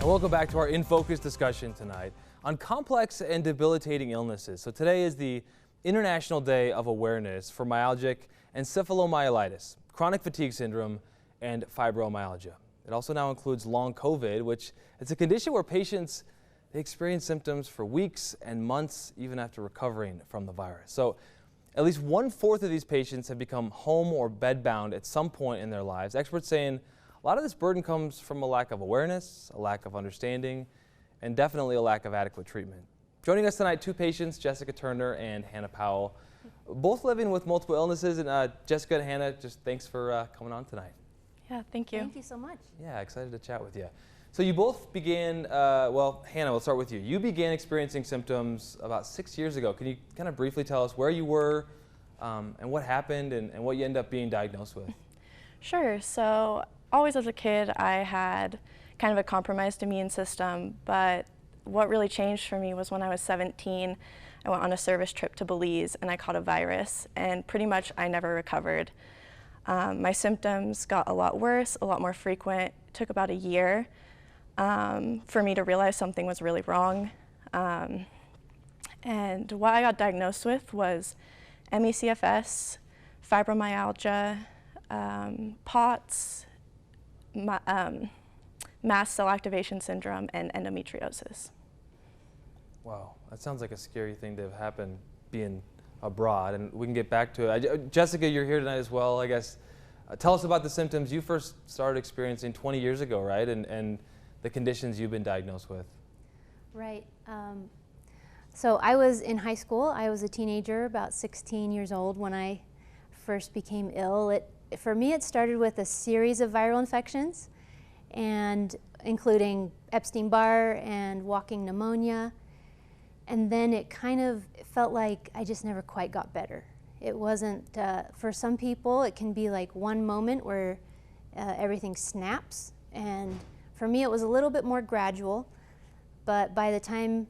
And welcome back to our In Focus discussion tonight on complex and debilitating illnesses. So today is the International Day of Awareness for myalgic encephalomyelitis, chronic fatigue syndrome, and fibromyalgia. It also now includes long COVID, which is a condition where patients they experience symptoms for weeks and months even after recovering from the virus. So at least 1/4 of these patients have become home or bedbound at some point in their lives. Experts saying a lot of this burden comes from a lack of awareness, a lack of understanding, and definitely a lack of adequate treatment. Joining us tonight, two patients, Jessica Turner and Hannah Powell, both living with multiple illnesses. And Jessica and Hannah, just thanks for coming on tonight. Yeah, thank you. Thank you so much. Yeah, excited to chat with you. So you both began, well, Hannah, we'll start with you. You began experiencing symptoms about 6 years ago. Can you kind of briefly tell us where you were and what happened and what you ended up being diagnosed with? Sure. So always as a kid, I had kind of a compromised immune system, but what really changed for me was when I was 17, I went on a service trip to Belize and I caught a virus, and pretty much I never recovered. My symptoms got a lot worse, a lot more frequent. It took about a year for me to realize something was really wrong. And what I got diagnosed with was ME/CFS, fibromyalgia, POTS, mast cell activation syndrome, and endometriosis. Wow, that sounds like a scary thing to have happened being abroad, and we can get back to it. Jessica, you're here tonight as well, I guess. Tell us about the symptoms you first started experiencing 20 years ago, right? And the conditions you've been diagnosed with. Right. So I was in high school. I was a teenager, about 16 years old, when I first became ill. For me, it started with a series of viral infections, and including Epstein-Barr and walking pneumonia. And then it kind of felt like I just never quite got better. It wasn't, for some people, it can be like one moment where everything snaps. And for me, it was a little bit more gradual. But by the time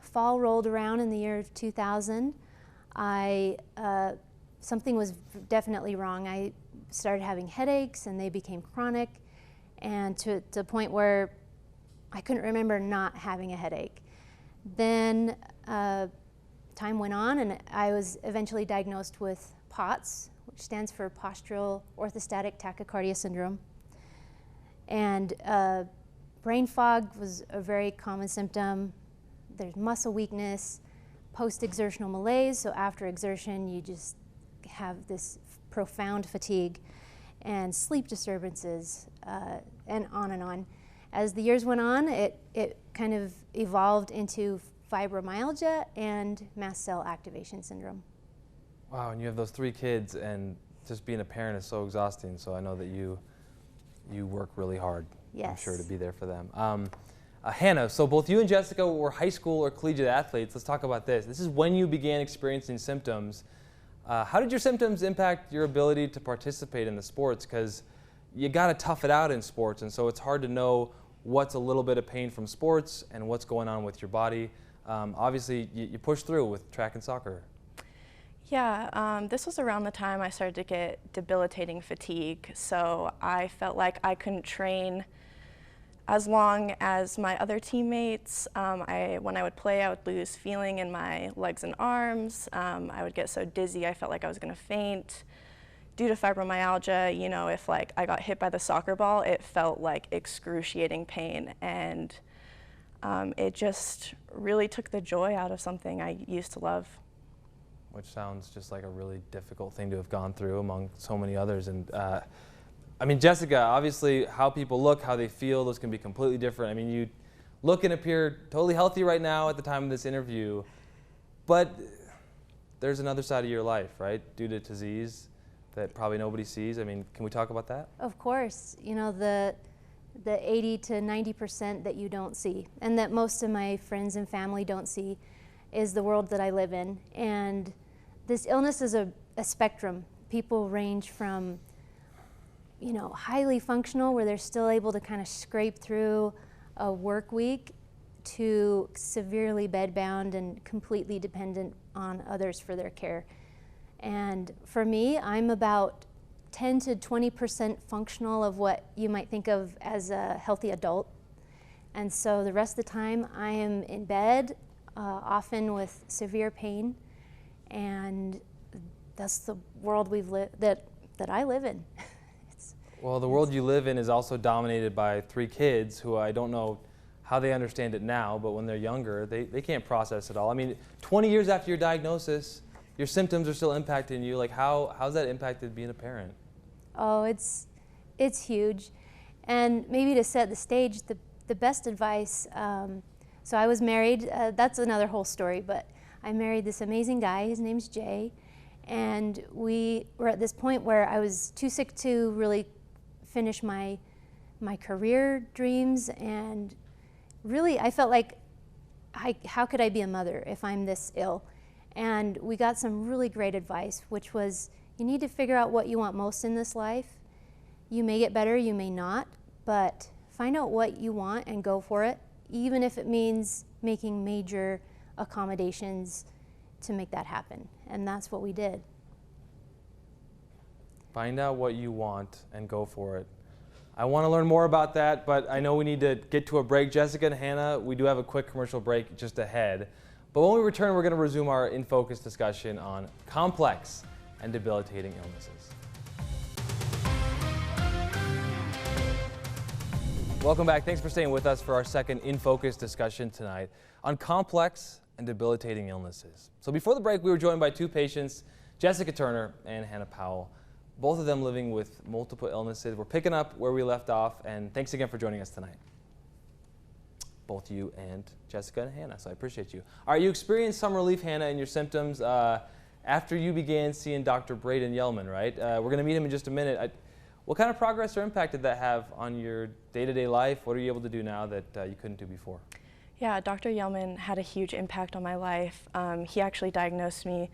fall rolled around in the year 2000, something was definitely wrong. I started having headaches, and they became chronic, and to the point where I couldn't remember not having a headache. Then time went on, and I was eventually diagnosed with POTS, which stands for Postural Orthostatic Tachycardia syndrome. And brain fog was a very common symptom. There's muscle weakness, post-exertional malaise, so after exertion you just have this profound fatigue, and sleep disturbances, and on and on. As the years went on, it kind of evolved into fibromyalgia and mast cell activation syndrome. Wow, and you have those 3 kids, and just being a parent is so exhausting, so I know that you work really hard. Yes. I'm sure to be there for them. Hannah, so both you and Jessica were high school or collegiate athletes. Let's talk about this. This is when you began experiencing symptoms. How did your symptoms impact your ability to participate in the sports? Because you got to tough it out in sports, and so it's hard to know what's a little bit of pain from sports and what's going on with your body. Obviously, you push through with track and soccer. Yeah, this was around the time I started to get debilitating fatigue, so I felt like I couldn't train as long as my other teammates. When I would play, I would lose feeling in my legs and arms. I would get so dizzy I felt like I was going to faint. Due to fibromyalgia, you know, if like I got hit by the soccer ball, it felt like excruciating pain, and it just really took the joy out of something I used to love. Which sounds just like a really difficult thing to have gone through among so many others. And I mean, Jessica, obviously how people look, how they feel, those can be completely different. I mean, you look and appear totally healthy right now at the time of this interview, but there's another side of your life, right? Due to disease that probably nobody sees. I mean, can we talk about that? Of course. You know, the 80 to 90% that you don't see, and that most of my friends and family don't see, is the world that I live in. And this illness is a spectrum. People range from, you know, highly functional, where they're still able to kind of scrape through a work week, to severely bedbound and completely dependent on others for their care. And for me, I'm about 10 to 20% functional of what you might think of as a healthy adult. And so the rest of the time I am in bed, often with severe pain, and that's the world that I live in. Well, the world you live in is also dominated by 3 kids who I don't know how they understand it now, but when they're younger, they can't process it all. I mean, 20 years after your diagnosis, your symptoms are still impacting you. Like, how's that impacted being a parent? Oh, it's huge. And maybe to set the stage, the best advice, so I was married, that's another whole story, but I married this amazing guy, his name's Jay, and we were at this point where I was too sick to really finish my career dreams, and really I felt like, how could I be a mother if I'm this ill? And we got some really great advice, which was, you need to figure out what you want most in this life. You may get better, you may not, but find out what you want and go for it, even if it means making major accommodations to make that happen. And that's what we did. Find out what you want and go for it. I want to learn more about that, but I know we need to get to a break. Jessica and Hannah, we do have a quick commercial break just ahead. But when we return, we're going to resume our In Focus discussion on complex and debilitating illnesses. Welcome back. Thanks for staying with us for our second In Focus discussion tonight on complex and debilitating illnesses. So before the break, we were joined by 2 patients, Jessica Turner and Hannah Powell, both of them living with multiple illnesses. We're picking up where we left off, and thanks again for joining us tonight. Both you and Jessica and Hannah, so I appreciate you. All right, you experienced some relief, Hannah, in your symptoms after you began seeing Dr. Braden Yellman, right? We're going to meet him in just a minute. What kind of progress or impact did that have on your day-to-day life? What are you able to do now that you couldn't do before? Yeah, Dr. Yellman had a huge impact on my life. He actually diagnosed me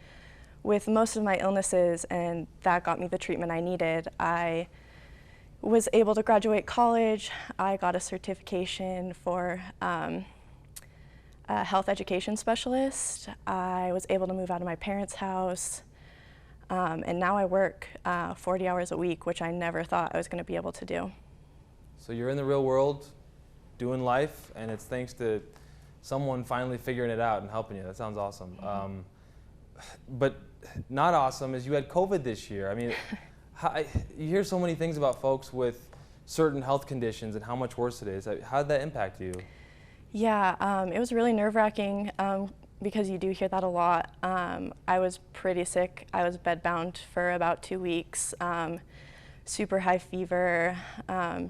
with most of my illnesses, and that got me the treatment I needed. I was able to graduate college. I got a certification for a health education specialist. I was able to move out of my parents' house. And now I work 40 hours a week, which I never thought I was going to be able to do. So you're in the real world doing life, and it's thanks to someone finally figuring it out and helping you. That sounds awesome. But not awesome is you had COVID this year. I mean, you hear so many things about folks with certain health conditions and how much worse it is. How did that impact you? Yeah, it was really nerve-wracking. Because you do hear that a lot. I was pretty sick. I was bedbound for about 2 weeks, super high fever,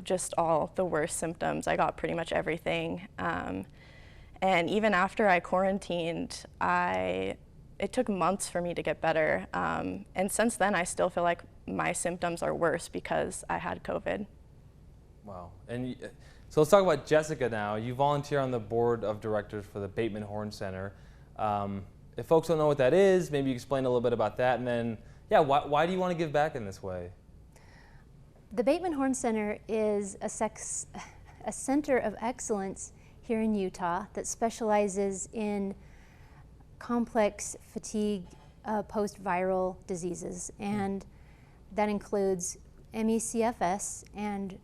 just all the worst symptoms. I got pretty much everything. And even after I quarantined, it took months for me to get better. And since then, I still feel like my symptoms are worse because I had COVID. Wow. And so let's talk about Jessica now. You volunteer on the board of directors for the Bateman Horne Center. If folks don't know what that is, maybe you explain a little bit about that, and then, yeah, why do you want to give back in this way? The Bateman Horne Center is a center of excellence here in Utah that specializes in complex fatigue post-viral diseases, and that includes ME/CFS and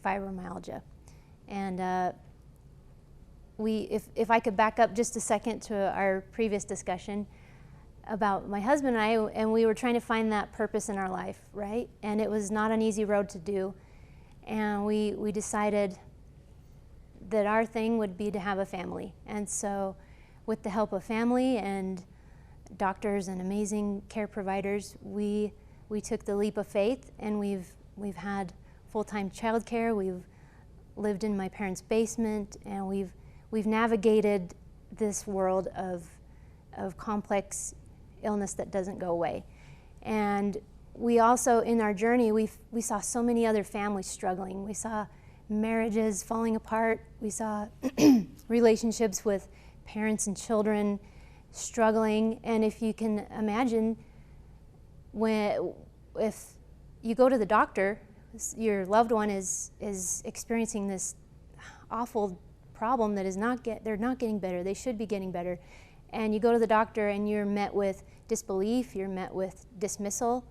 fibromyalgia. And if I could back up just a second to our previous discussion about my husband and I, and we were trying to find that purpose in our life, right? And it was not an easy road to do. And we decided that our thing would be to have a family. And so with the help of family and doctors and amazing care providers, we took the leap of faith, and we've had full-time childcare. We've lived in my parents' basement, and we've navigated this world of complex illness that doesn't go away. And we also, in our journey, we saw so many other families struggling. We saw marriages falling apart. We saw relationships with parents and children struggling. And if you can imagine, if you go to the doctor, your loved one is experiencing this awful problem that they're not getting better. They should be getting better. And you go to the doctor and you're met with disbelief, you're met with dismissal,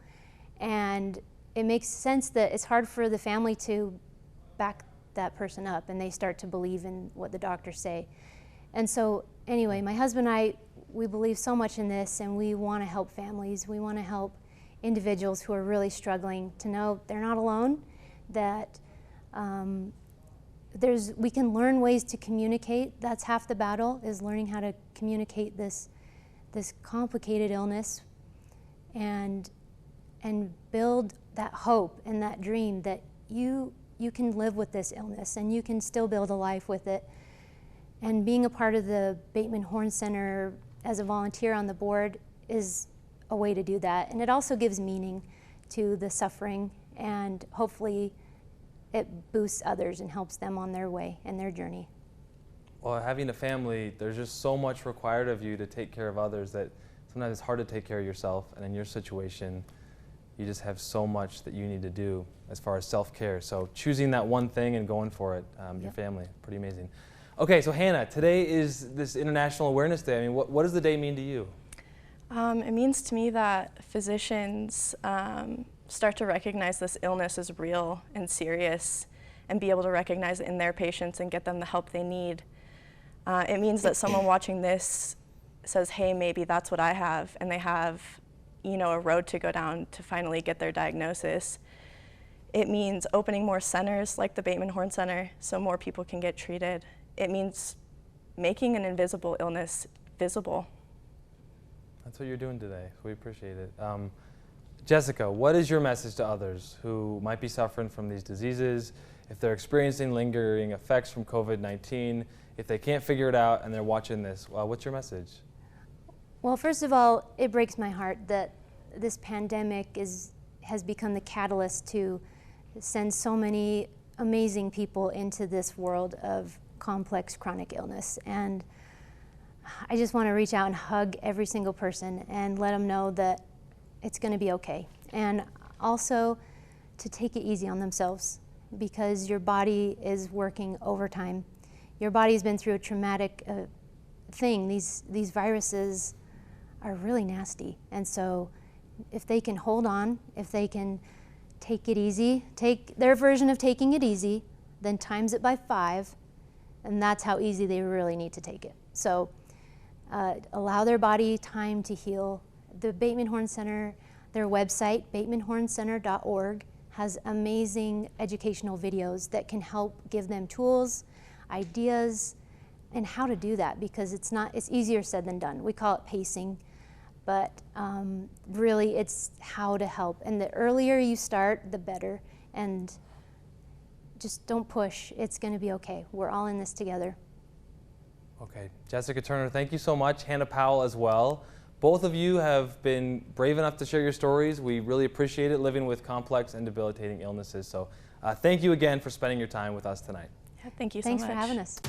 and it makes sense that it's hard for the family to back that person up, and they start to believe in what the doctors say. And so anyway, my husband and I, we believe so much in this, and we want to help families. We want to help individuals who are really struggling to know they're not alone, that we can learn ways to communicate. That's half the battle, is learning how to communicate this complicated illness and build that hope and that dream that you can live with this illness and you can still build a life with it. And being a part of the Bateman Horne Center as a volunteer on the board is a way to do that. And it also gives meaning to the suffering, and hopefully it boosts others and helps them on their way and their journey. Well, having a family, there's just so much required of you to take care of others that sometimes it's hard to take care of yourself. And in your situation, you just have so much that you need to do as far as self-care. So choosing that one thing and going for it, your family, pretty amazing. Okay, so Hannah, today is this International Awareness Day. I mean, what does the day mean to you? It means to me that physicians start to recognize this illness as real and serious and be able to recognize it in their patients and get them the help they need. It means that someone watching this says, hey, maybe that's what I have, and they have, a road to go down to finally get their diagnosis. It means opening more centers like the Bateman Horne Center so more people can get treated. It means making an invisible illness visible. That's what you're doing today. We appreciate it. Jessica, what is your message to others who might be suffering from these diseases, if they're experiencing lingering effects from COVID-19, if they can't figure it out and they're watching this? Well, what's your message? Well, first of all, it breaks my heart that this pandemic has become the catalyst to send so many amazing people into this world of complex chronic illness. And I just want to reach out and hug every single person and let them know that it's going to be okay. And also to take it easy on themselves, because your body is working overtime. Your body's been through a traumatic thing. These viruses are really nasty. And so if they can hold on, if they can take it easy, take their version of taking it easy, then times it by 5, and that's how easy they really need to take it. So allow their body time to heal. The Bateman Horne Center, their website, batemanhorncenter.org, has amazing educational videos that can help give them tools, ideas, and how to do that, because it's easier said than done. We call it pacing, but really it's how to help. And the earlier you start, the better. And just don't push. It's going to be okay. We're all in this together. Okay, Jessica Turner, thank you so much. Hannah Powell as well. Both of you have been brave enough to share your stories. We really appreciate it, living with complex and debilitating illnesses. So thank you again for spending your time with us tonight. Yeah, thank you so Thanks much. for having us.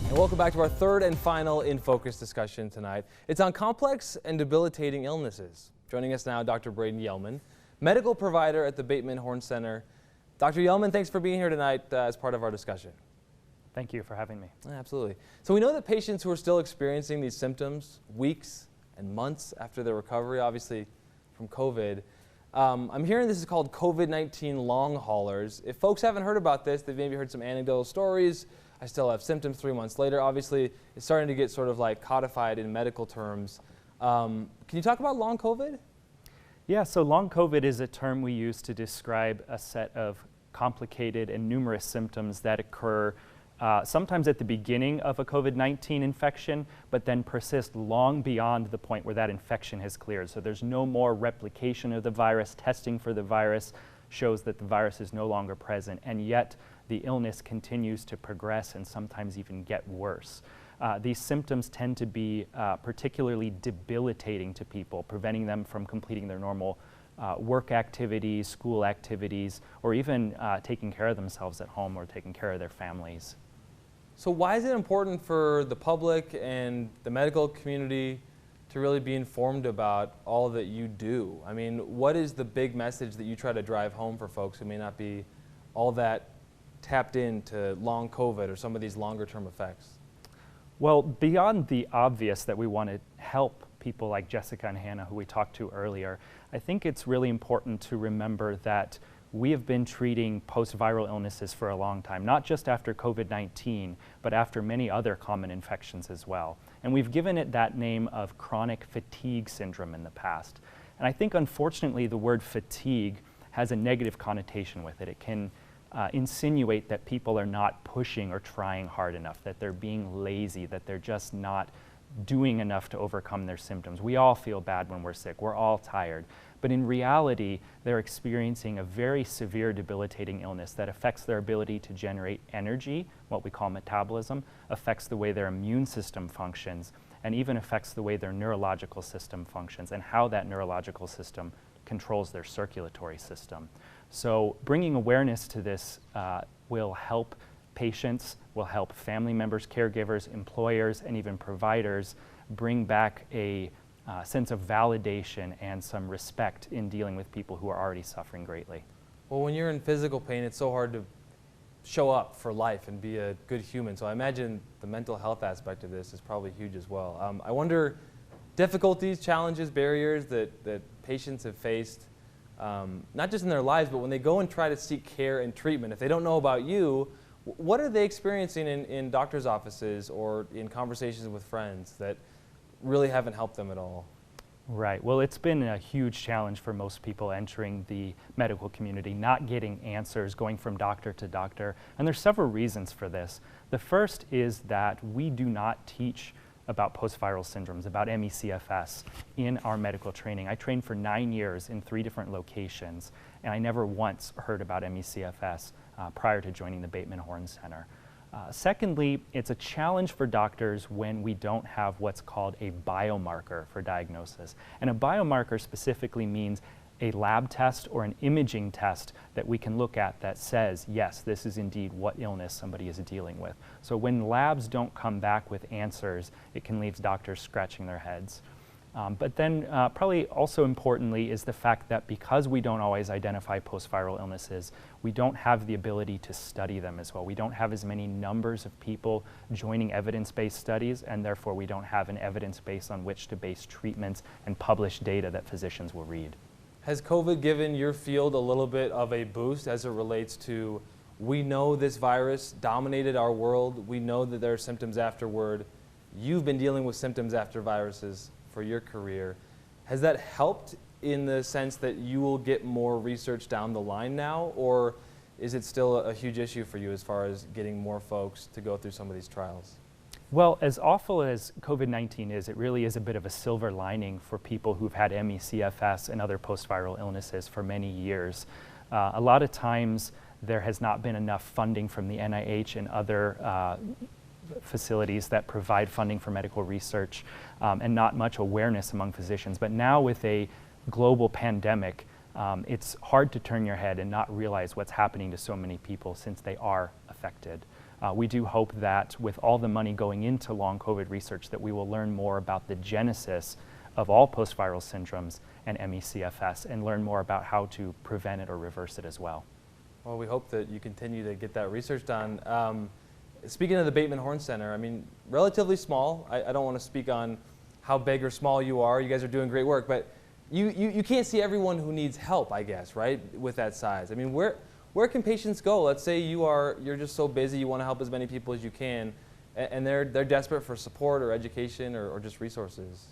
And welcome back to our third and final In Focus discussion tonight. It's on complex and debilitating illnesses. Joining us now, Dr. Braden Yellman, medical provider at the Bateman Horne Center. Dr. Yellman, thanks for being here tonight as part of our discussion. Thank you for having me. Absolutely. So we know that patients who are still experiencing these symptoms weeks and months after their recovery, obviously from COVID, I'm hearing this is called COVID-19 long haulers. If folks haven't heard about this, they've maybe heard some anecdotal stories. I still have symptoms 3 months later. Obviously, it's starting to get sort of like codified in medical terms. Can you talk about long COVID? Yeah, so long COVID is a term we use to describe a set of complicated and numerous symptoms that occur sometimes at the beginning of a COVID-19 infection, but then persist long beyond the point where that infection has cleared. So there's no more replication of the virus. Testing for the virus shows that the virus is no longer present, and yet the illness continues to progress and sometimes even get worse. These symptoms tend to be particularly debilitating to people, preventing them from completing their normal work activities, school activities, or even taking care of themselves at home or taking care of their families. So why is it important for the public and the medical community to really be informed about all that you do? I mean, what is the big message that you try to drive home for folks who may not be all that tapped into long COVID or some of these longer term effects? Well, beyond the obvious that we want to help people like Jessica and Hannah, who we talked to earlier, I think it's really important to remember that we have been treating post-viral illnesses for a long time, not just after COVID-19, but after many other common infections as well. And we've given it that name of chronic fatigue syndrome in the past. And I think, unfortunately, the word fatigue has a negative connotation with it. It can insinuate that people are not pushing or trying hard enough, that they're being lazy, that they're just not doing enough to overcome their symptoms. We all feel bad when we're sick. We're all tired. But in reality, they're experiencing a very severe debilitating illness that affects their ability to generate energy, what we call metabolism, affects the way their immune system functions, and even affects the way their neurological system functions and how that neurological system controls their circulatory system. So bringing awareness to this will help patients, will help family members, caregivers, employers, and even providers bring back a sense of validation and some respect in dealing with people who are already suffering greatly. Well, when you're in physical pain, it's so hard to show up for life and be a good human. So I imagine the mental health aspect of this is probably huge as well. I wonder difficulties, challenges, barriers that patients have faced, not just in their lives, but when they go and try to seek care and treatment. If they don't know about you, what are they experiencing in doctors' offices or in conversations with friends that really haven't helped them at all? Right. Well, it's been a huge challenge for most people entering the medical community, not getting answers, going from doctor to doctor. And there's several reasons for this. The first is that we do not teach about post-viral syndromes, about ME/CFS in our medical training. I trained for 9 years in 3 different locations, and I never once heard about ME/CFS prior to joining the Bateman Horne Center. Secondly, it's a challenge for doctors when we don't have what's called a biomarker for diagnosis. And a biomarker specifically means a lab test or an imaging test that we can look at that says, yes, this is indeed what illness somebody is dealing with. So when labs don't come back with answers, it can leave doctors scratching their heads. But then probably also importantly is the fact that because we don't always identify post-viral illnesses, we don't have the ability to study them as well. We don't have as many numbers of people joining evidence-based studies, and therefore we don't have an evidence base on which to base treatments and publish data that physicians will read. Has COVID given your field a little bit of a boost as it relates to, we know this virus dominated our world, we know that there are symptoms afterward, you've been dealing with symptoms after viruses for your career. Has that helped in the sense that you will get more research down the line now, or is it still a huge issue for you as far as getting more folks to go through some of these trials? Well, as awful as COVID-19 is, it really is a bit of a silver lining for people who've had ME/CFS and other post-viral illnesses for many years. A lot of times there has not been enough funding from the NIH and other facilities that provide funding for medical research and not much awareness among physicians. But now with a global pandemic, it's hard to turn your head and not realize what's happening to so many people since they are affected. We do hope that with all the money going into long COVID research that we will learn more about the genesis of all post-viral syndromes and ME/CFS and learn more about how to prevent it or reverse it as well. Well, we hope that you continue to get that research done. Speaking of the Bateman Horne Center, I mean, relatively small. I don't want to speak on how big or small you are. You guys are doing great work, but you can't see everyone who needs help, I guess, right, with that size. I mean, where can patients go? Let's say you're just so busy, you want to help as many people as you can, and they're desperate for support or education or just resources.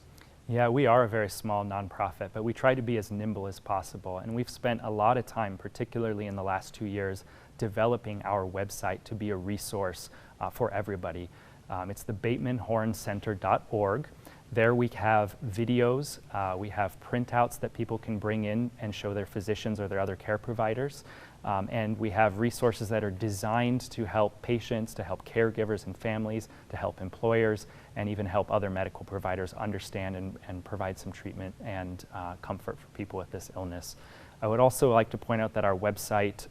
Yeah, we are a very small nonprofit, but we try to be as nimble as possible. And we've spent a lot of time, particularly in the last 2 years, developing our website to be a resource for everybody. It's the batemanhorncenter.org. There we have videos, we have printouts that people can bring in and show their physicians or their other care providers. And we have resources that are designed to help patients, to help caregivers and families, to help employers, and even help other medical providers understand and provide some treatment and comfort for people with this illness. I would also like to point out that our website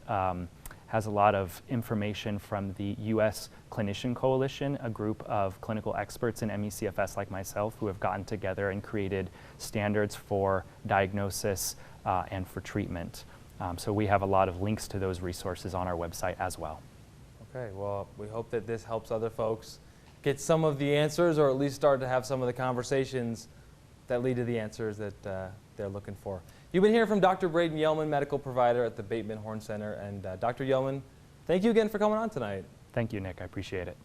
has a lot of information from the U.S. Clinician Coalition, a group of clinical experts in ME/CFS like myself who have gotten together and created standards for diagnosis and for treatment. So we have a lot of links to those resources on our website as well. Okay, well, we hope that this helps other folks get some of the answers, or at least start to have some of the conversations that lead to the answers that they're looking for. You've been hearing from Dr. Braden Yeoman, medical provider at the Bateman Horn Center. And Dr. Yeoman, thank you again for coming on tonight. Thank you, Nick. I appreciate it.